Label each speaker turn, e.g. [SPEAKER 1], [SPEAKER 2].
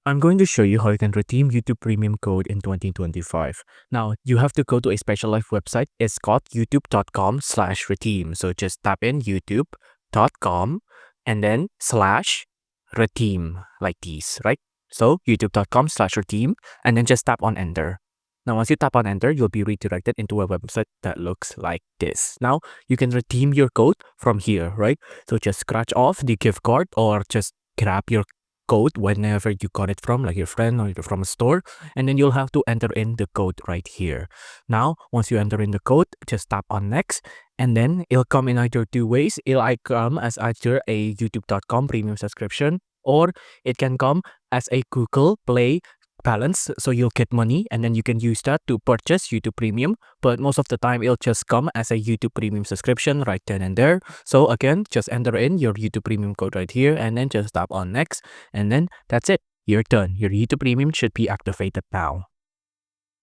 [SPEAKER 1] I'm going to show you how you can redeem YouTube Premium code in 2025. Now, you have to go to a specialized website. It's called youtube.com/redeem. So just tap in youtube.com and then /redeem like these, right? So youtube.com/redeem and then just tap on enter. Now, once you tap on enter, you'll be redirected into a website that looks like this. Now, you can redeem your code from here, right? So just scratch off the gift card or just grab your code whenever you got it from, like your friend or from a store, and then you'll have to enter in the code right here. Now, once you enter in the code, just tap on next, and then it'll come in either two ways. It'll come as either a youtube.com premium subscription, or it can come as a Google Play balance, so you'll get money and then you can use that to purchase YouTube Premium, but most of the time it'll just come as a YouTube Premium subscription right then and there. So again, just enter in your YouTube Premium code right here and then just tap on next, and then that's it. You're done. Your YouTube Premium should be activated now.